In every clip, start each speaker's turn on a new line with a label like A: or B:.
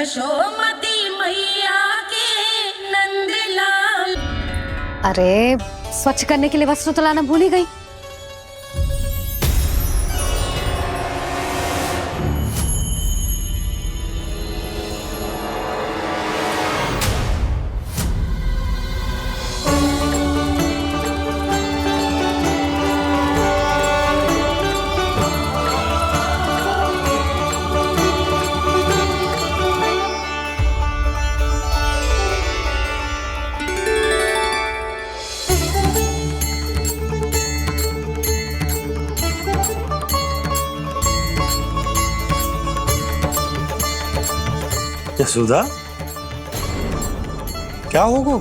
A: यशोमती मैया के नंदलाल।
B: अरे स्वच्छ करने के लिए वस्त्र तो लाना भूल ही गई।
C: यशोदा, क्या होगा?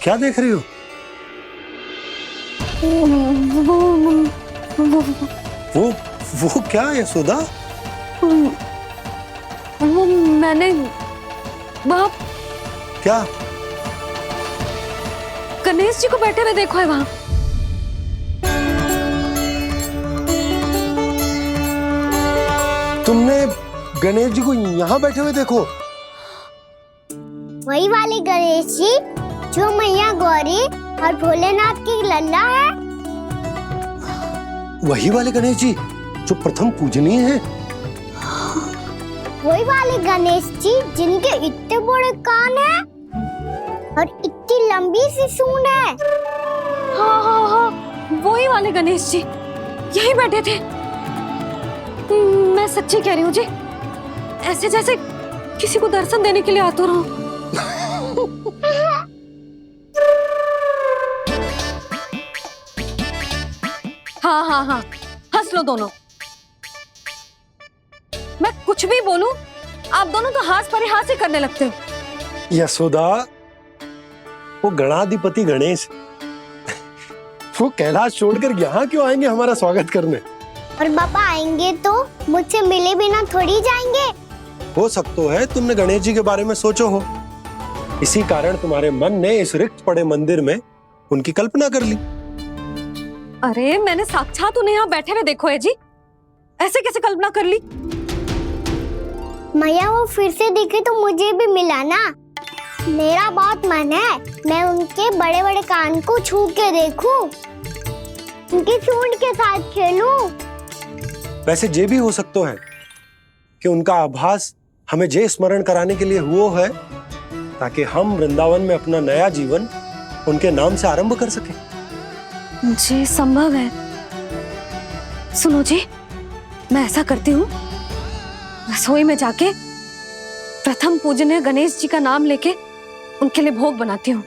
C: क्या देख रही हो? वो क्या यशोदा?
B: वो मैंने वहाँ
C: क्या?
B: गणेश जी को बैठे हुए देखो है वहाँ।
C: तुमने गणेश जी को यहाँ बैठे हुए देखो?
D: वही वाले गणेश जी जो मैया गौरी और भोलेनाथ की लल्ला है।
C: वही वाले गणेश जी जो प्रथम पूजनीय हैं।
D: वही वाले गणेश जी जिनके इतने बड़े कान हैं और इतनी लंबी सी सूंड है।
B: हाँ हाँ हाँ, वही वाले गणेश जी यही बैठे थे। मैं सच्ची कह रही हूँ जी, ऐसे जैसे किसी को दर्शन देने के लिए आतुर हूँ। हाँ हाँ हाँ, हंस लो दोनों। मैं कुछ भी बोलूं, आप दोनों तो हाथ परिहास ही करने लगते हो।
C: यशोदा, वो गणाधिपति गणेश वो कैलाश छोड़कर यहाँ क्यों आएंगे हमारा स्वागत करने?
D: और पापा आएंगे तो मुझसे मिले बिना थोड़ी जाएंगे।
C: हो सकता है तुमने गणेश जी के बारे में सोचो हो, इसी कारण तुम्हारे मन ने इस रिक्त पड़े मंदिर में उनकी कल्पना कर ली।
B: अरे मैंने साक्षात उन्हें यहाँ बैठे हुए देखो है जी, ऐसे कैसे कल्पना कर ली?
D: मैया वो फिर से दिखे तो मुझे भी मिला ना। मेरा बहुत मन है मैं उनके बड़े बड़े कान को छू के देखूं, उनकी सूंड के साथ खेलूं।
C: वैसे ये भी हो सकता है कि उनका आभास हमें जे स्मरण कराने के लिए हुआ है ताकि हम वृंदावन में अपना नया जीवन उनके नाम से आरंभ कर सके।
B: जी संभव है। सुनो जी, मैं ऐसा करती हूँ, रसोई में जाके प्रथम पूजनीय गणेश जी का नाम लेके उनके लिए भोग बनाती हूँ।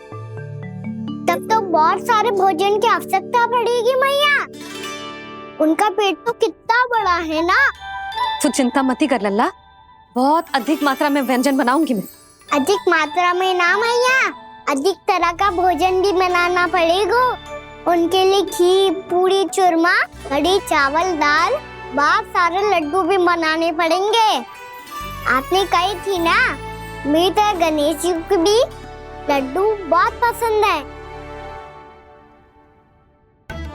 D: तब तो बहुत सारे भोजन की आवश्यकता पड़ेगी मैया। उनका पेट तो कितना बड़ा है ना।
B: तू चिंता मत कर लल्ला, बहुत अधिक मात्रा में व्यंजन बनाऊंगी मैं।
D: अधिक मात्रा में ना मैया, अधिक तरह का भोजन भी बनाना पड़ेगा। उनके लिए खीर, पूरी, चूरमा, कढ़ी, चावल, दाल, बहुत सारे लड्डू भी बनाने पड़ेंगे। आपने कही थी ना, मेरी तरह गणेश जी को भी लड्डू बहुत पसंद है।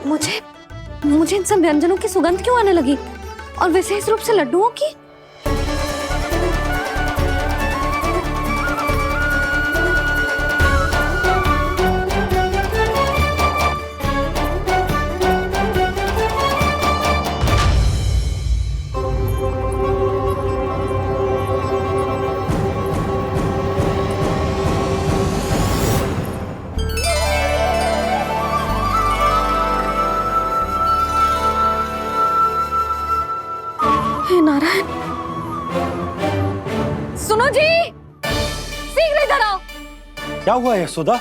B: मुझे इन सब व्यंजनों की सुगंध क्यों आने लगी, और विशेष रूप से लड्डुओं की? हे नारायण, सुनो जी, शीघ्र इधर आओ।
C: क्या हुआ यशोदा?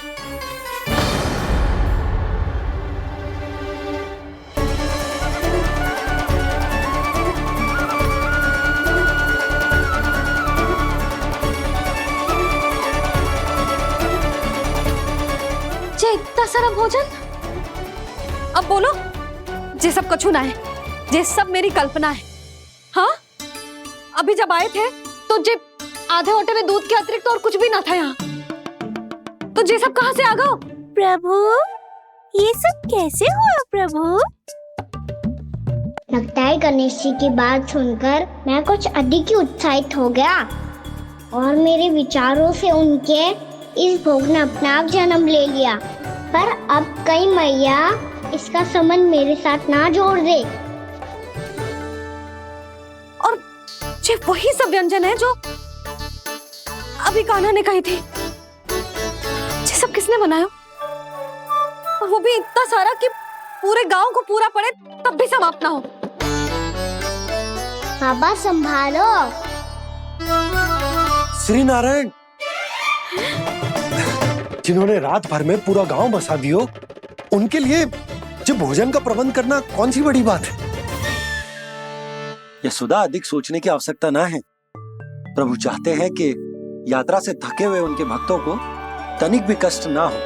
B: जे इतना सारा भोजन, अब बोलो, जे सब कछु ना है, जे सब मेरी कल्पना है। हाँ, अभी जब आए थे तो जे आधे ओटे में दूध के अतिरिक्त और कुछ भी ना था यहाँ, तो ये सब कहाँ से आ गए?
D: प्रभु, ये सब कैसे हुआ प्रभु? लगता है गणेश जी की बात सुनकर मैं कुछ अधिक ही उत्साहित हो गया। और मेरे विचारों से उनके इस भोग ने अपने आप जन्म ले लिया। पर अब कहीं मैया इसका संबंध मेरे साथ ना जोड़ दे।
B: और ये वही सब व्यंजन है जो अभी कान्हा ने कही थी। ये सब किसने बनाया? और वो भी इतना सारा कि पूरे गांव को पूरा पड़े तब भी समाप्त ना हो।
D: बाबा संभालो।
C: श्री नारायण, जिन्होंने रात भर में पूरा गांव बसा दियो, उनके लिए जो भोजन का प्रबंध करना कौन सी बड़ी बात है। यशोदा, अधिक सोचने की आवश्यकता ना है। प्रभु चाहते हैं कि यात्रा से थके हुए उनके भक्तों को तनिक भी कष्ट ना हो,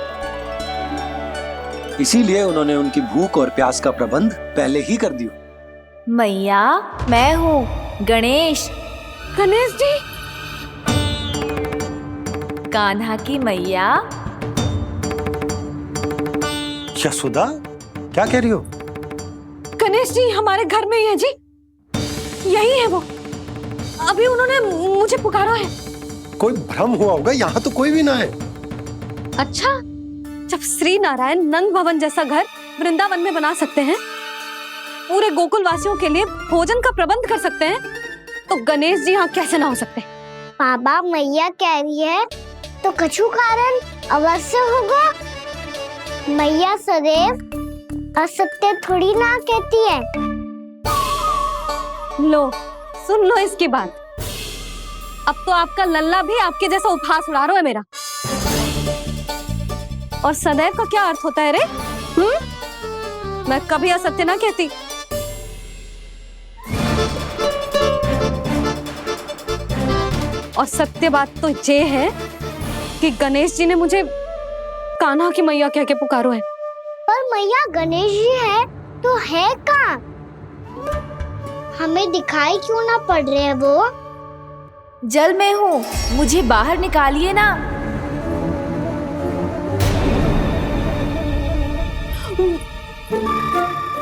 C: इसीलिए उन्होंने उनकी भूख और प्यास का प्रबंध पहले ही कर दिया।
E: मैया, मैं हूँ गणेश।
B: गणेश जी,
E: कान्हा की मैया।
C: यशोदा, क्या कह रही हो?
B: गणेश जी हमारे घर में ही है जी, यही है वो। अभी उन्होंने मुझे पुकारा है।
C: कोई भ्रम हुआ होगा, यहाँ तो कोई भी ना है।
B: अच्छा, जब श्री नारायण नंद भवन जैसा घर वृंदावन में बना सकते हैं, पूरे गोकुल वासियों के लिए भोजन का प्रबंध कर सकते हैं, तो गणेश जी यहाँ कैसे ना हो सकते?
D: बाबा, मैया कह रही है तो कछु कारण अवश्य होगा। मैया सदैव असत्य थोड़ी ना कहती है।
B: लो, सुन लो इसकी बात। अब तो आपका लल्ला भी आपके जैसा उपहास उड़ा रहा है मेरा। और सदैव का क्या अर्थ होता है रे? मैं कभी असत्य ना कहती। और सत्य बात तो ये है कि गणेश जी ने मुझे कान्हा की मैया कह के पुकारो है।
D: पर मैया, गणेश जी है तो है कहाँ? हमें दिखाई क्यों ना पड़ रहे हैं वो?
E: जल में हूँ, मुझे बाहर निकालिए ना।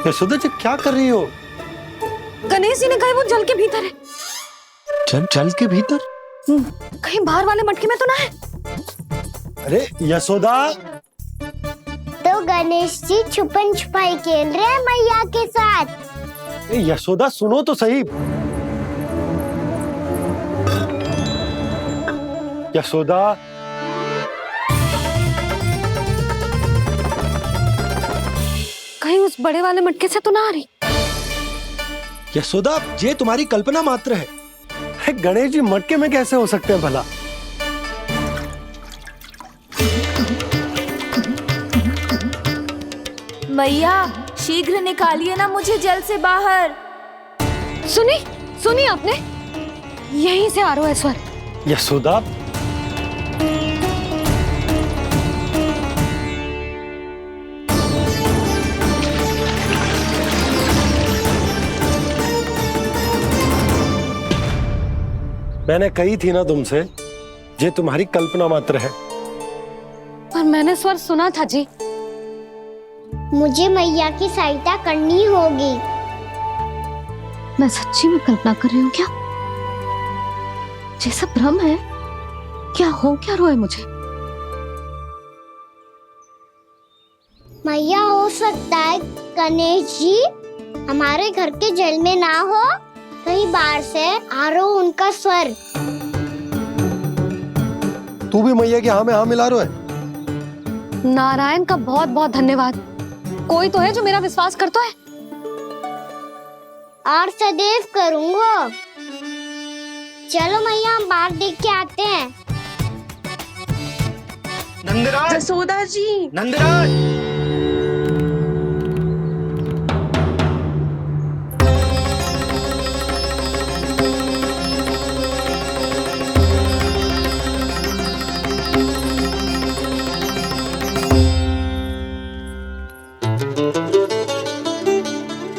C: यशोदा जी, क्या कर रही हो?
B: गणेश जी ने कहा वो जल के भीतर है।
C: जल के भीतर?
B: कहीं बाहर वाले मटके में तो ना है?
C: अरे यशोदा!
D: तो गणेश जी छुपन छुपाई खेल रहे हैं मैया के साथ।
C: यशोदा, सुनो तो सही। यशोदा,
B: कहीं उस बड़े वाले मटके से तो ना आ रही?
C: यशोदा, ये तुम्हारी कल्पना मात्र है। गणेश जी मटके में कैसे हो सकते हैं भला?
E: मैया, शीघ्र निकालिए ना मुझे जल से बाहर।
B: सुनी आपने? यहीं से आ रहा है स्वर।
C: यशोदा, मैंने कही थी ना तुमसे, ये तुम्हारी कल्पना मात्र है।
B: पर मैंने स्वर सुना था जी।
D: मुझे मैया की सहायता करनी होगी।
B: मैं सच्ची में कल्पना कर रही हूँ क्या? ये सब भ्रम है क्या? हो क्या रहा है मुझे?
D: मैया, हो सकता है गणेश जी हमारे घर के जल में ना हो, कहीं बाहर से आ रहा हो उनका स्वर।
C: तू भी मैया के हाँ में हाँ मिला रहा है।
B: नारायण का बहुत बहुत धन्यवाद। कोई तो है जो मेरा विश्वास करता है।
D: और सदैव करूंगा। चलो मैया, हम बाहर देख के आते हैं।
A: नंदराज, जसोदा जी,
C: नंदराज!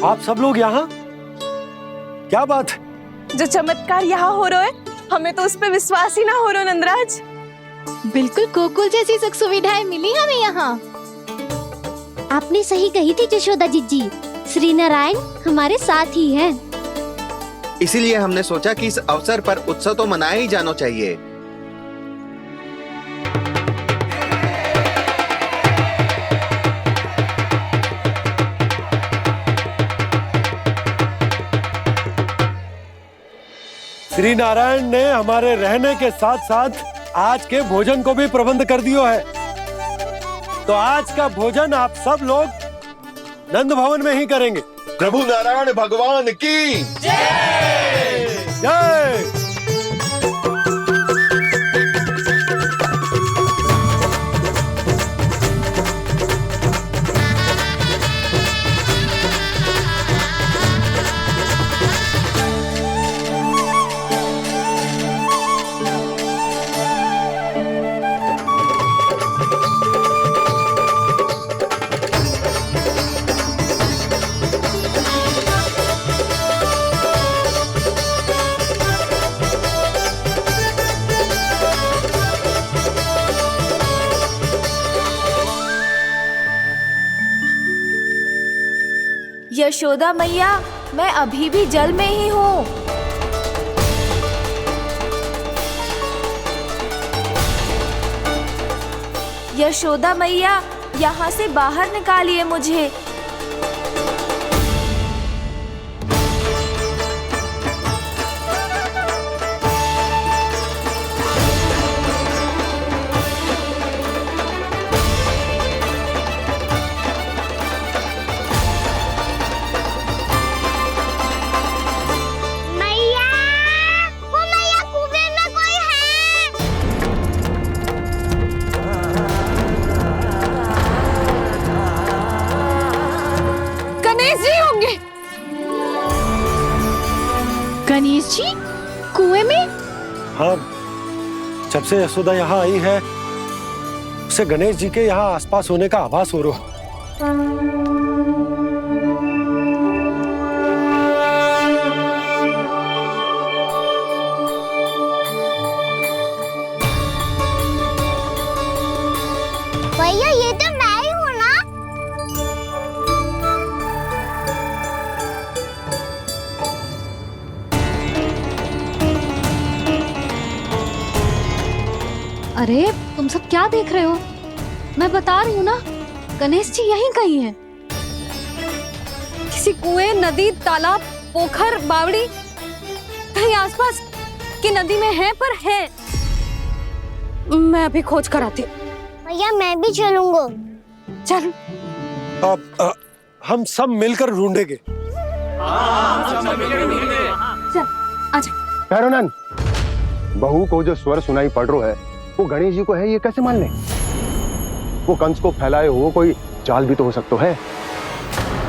C: आप सब लोग यहाँ? क्या बात है?
A: जो चमत्कार यहाँ हो रहा है, हमें तो उस पे विश्वास ही ना हो रहा नंदराज।
F: बिल्कुल गोकुल जैसी सुख सुविधाएं मिली हमें यहाँ।
D: आपने सही कही थी यशोदा जीजी, श्री नारायण हमारे साथ ही हैं।
G: इसीलिए हमने सोचा कि इस अवसर पर उत्सव तो मनाया ही जाना चाहिए।
C: श्री नारायण ने हमारे रहने के साथ साथ आज के भोजन को भी प्रबंध कर दियो है। तो आज का भोजन आप सब लोग नंद भवन में ही करेंगे।
G: प्रभु नारायण भगवान की
C: जय जय।
E: यशोदा मैया, मैं अभी भी जल में ही हूँ। यशोदा मैया, यहाँ से बाहर निकालिए मुझे।
F: गणेश जी कुएं में?
C: हाँ, जब से यशोदा यहाँ आई है उसे गणेश जी के यहाँ आसपास होने का आभास हो रहा।
D: भैया ये तो मैं ही हूँ ना।
B: अरे तुम सब क्या देख रहे हो? मैं बता रही हूँ ना, गणेश जी यहीं कहीं हैं। किसी कुएं, नदी, तालाब, पोखर, बावड़ी कहीं आसपास की नदी में है, पर है। मैं अभी खोज कर आती हूँ।
D: भैया मैं भी चलूंगा।
B: चल।
C: अब हम सब मिलकर ढूंढेंगे।
B: चल आजा।
H: पैरोनन, बहू को जो स्वर सुनाई पड़ रहा है वो गणेश जी को है, ये कैसे मान ले? वो कंस को फैलाए हुए कोई चाल भी तो हो सकता है।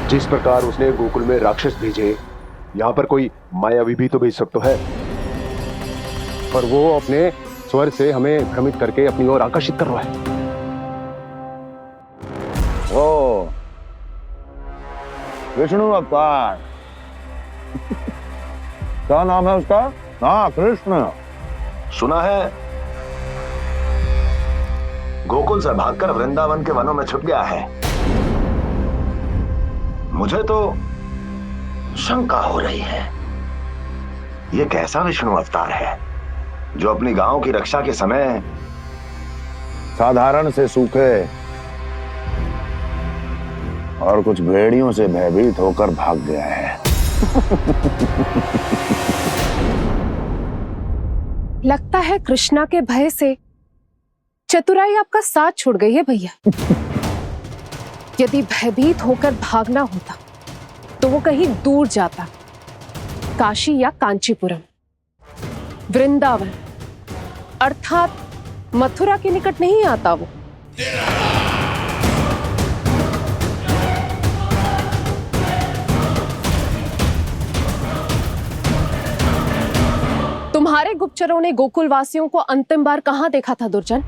H: जिस प्रकार उसने गोकुल में राक्षस भेजे, यहाँ पर कोई मायावी भी तो भेज सकता है। पर वो अपने स्वर से हमें भ्रमित करके अपनी ओर आकर्षित कर रहा है।
G: ओ विष्णु अवतार। क्या नाम है उसका? हाँ, कृष्ण।
I: सुना है गोकुल से भागकर वृंदावन के वनों में छुप गया है। मुझे तो शंका हो रही है, ये कैसा विष्णु अवतार है जो अपनी गांव की रक्षा के समय
G: साधारण से सूखे और कुछ भेड़ियों से भयभीत होकर भाग गया है।
J: लगता है कृष्णा के भय से चतुराई आपका साथ छोड़ गई है भैया। यदि भयभीत होकर भागना होता तो वो कहीं दूर जाता, काशी या कांचीपुरम, वृंदावन अर्थात मथुरा के निकट नहीं आता वो। तुम्हारे गुप्तचरों ने गोकुल वासियों को अंतिम बार कहां देखा था दुर्जन?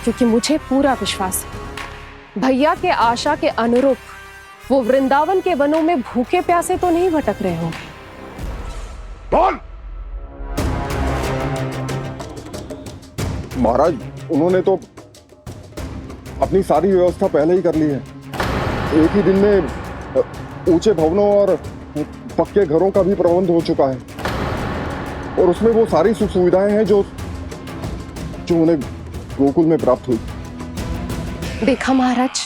J: क्योंकि मुझे पूरा विश्वास है भैया के आशा के अनुरूप वो वृंदावन के वनों में भूखे प्यासे तो नहीं भटक रहे होंगे।
H: बोल! महाराज, उन्होंने तो अपनी सारी व्यवस्था पहले ही कर ली है। एक ही दिन में ऊंचे भवनों और पक्के घरों का भी प्रबंध हो चुका है, और उसमें वो सारी सुख सुविधाएं हैं जो उन्हें गोकुल में प्राप्त हुई।
J: देखा महाराज,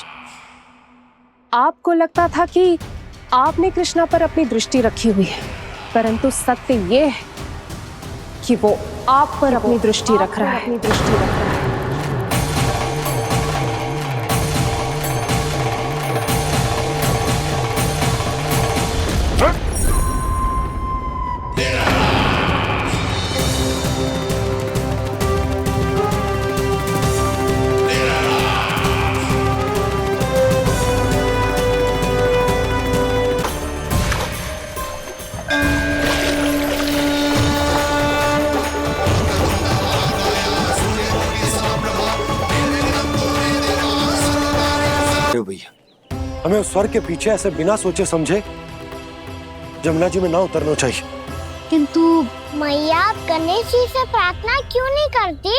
J: आपको लगता था कि आपने कृष्णा पर अपनी दृष्टि रखी हुई है, परंतु सत्य ये है कि वो आप पर अपनी दृष्टि रख रहा है।
C: भैया हमें उस स्वर के पीछे ऐसे बिना सोचे समझे जमुना जी में ना उतरना चाहिए।
B: किंतु
D: मैया आप गणेश जी से प्रार्थना क्यों नहीं करती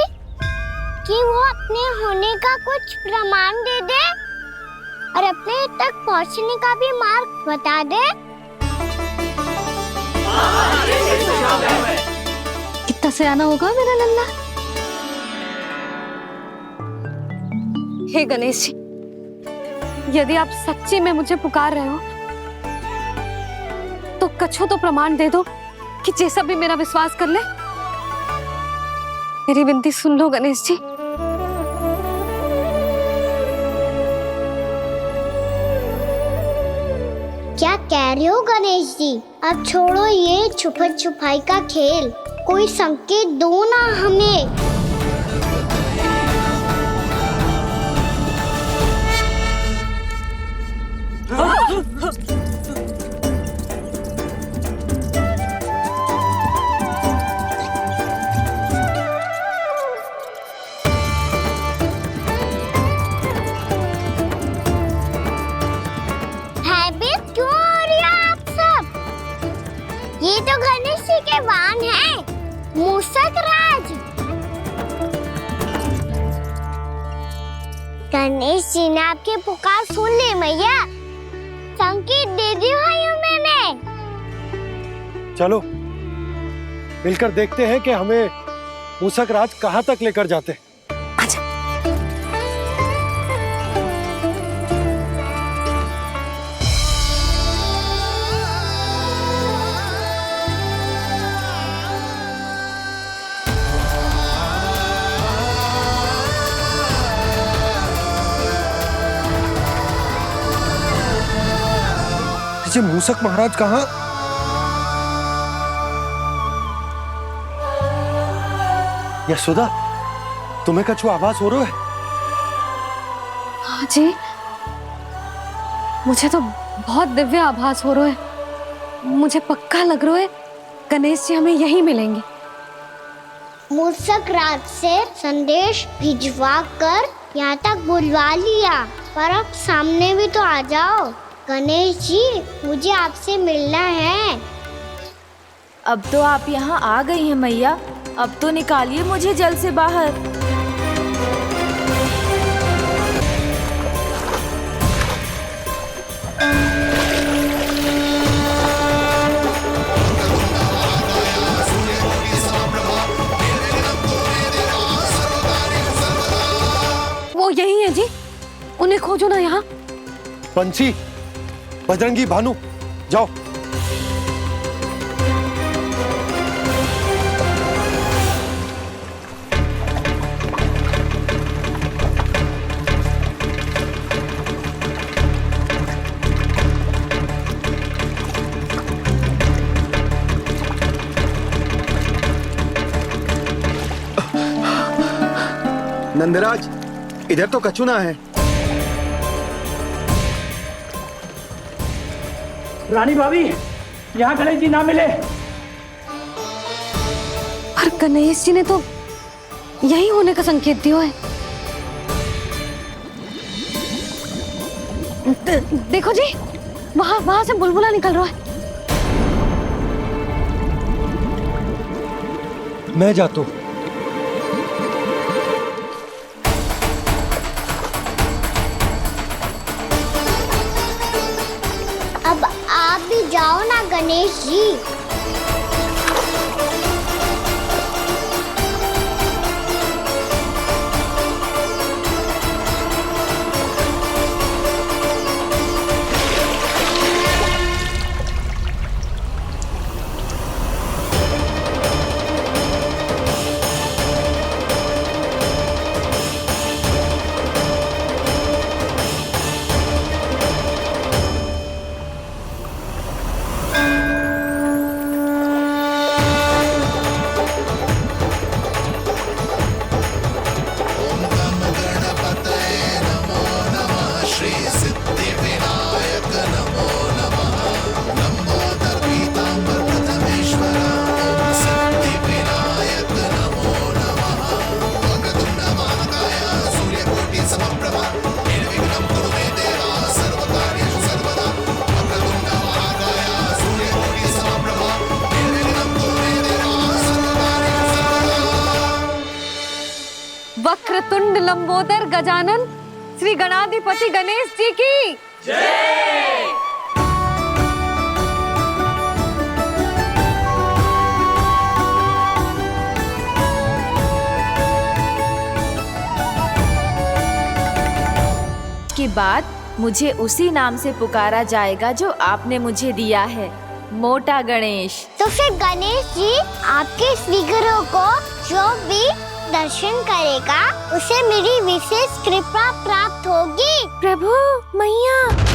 D: कि वो अपने होने का कुछ प्रमाण दे दे और अपने तक पहुंचने का भी मार्ग बता दे।
B: कितना सयाना होगा मेरा लल्ला। हे गणेश जी, यदि आप सच्ची में मुझे पुकार रहे हो तो कछो तो प्रमाण दे दो कि जैसा भी मेरा विश्वास कर ले। मेरी विनती सुन लो गणेश जी।
D: क्या कह रहे हो गणेश जी? अब छोड़ो ये छुपन छुपाई का खेल, कोई संकेत दो ना हमें। भयभीत क्यों हो रही हो आप सब? ये तो गणेश जी के वाहन हैं, मूषक राज। गणेश जी ने आपकी पुकार सुन ली मैया, संकेत दे दी भाइयों मैंने।
C: चलो मिलकर देखते हैं कि हमें मूषक राज कहाँ तक लेकर जाते हैं। ये मूषक महाराज कहाँ? यशोदा, तुम्हें कछु आभास हो रहा है?
B: हाँ जी, मुझे तो बहुत दिव्य आभास हो रहा है। मुझे पक्का लग रहा है गणेश जी हमें यहीं मिलेंगे।
D: मूषक राज से संदेश भिजवा कर यहाँ तक बुलवा लिया, पर अब सामने भी तो आ जाओ। गणेश जी, मुझे आपसे मिलना है।
E: अब तो आप यहाँ आ गई हैं मैया, अब तो निकालिए मुझे जल से बाहर।
B: वो यही है जी, उन्हें खोजो ना यहाँ।
C: पंछी, बजरंगी, भानु, जाओ।
K: नंदराज, इधर तो कछुना है।
L: रानी भाभी, यहाँ गणेश जी ना मिले।
B: पर गणेश जी ने तो यही होने का संकेत दिया है। देखो जी, वहां से बुलबुला निकल रहा है।
C: मैं जाता हूँ।
D: अब आप भी जाओ ना गणेश जी।
B: वक्रतुंड लंबोदर गजानन श्री गणाधिपति गणेश जी की जय।
E: के बाद मुझे उसी नाम से पुकारा जाएगा जो आपने मुझे दिया है, मोटा गणेश।
D: तो फिर गणेश जी आपके इस विग्रह को जो भी दर्शन करेगा उसे मेरी विशेष कृपा प्राप्त होगी।
E: प्रभु मैया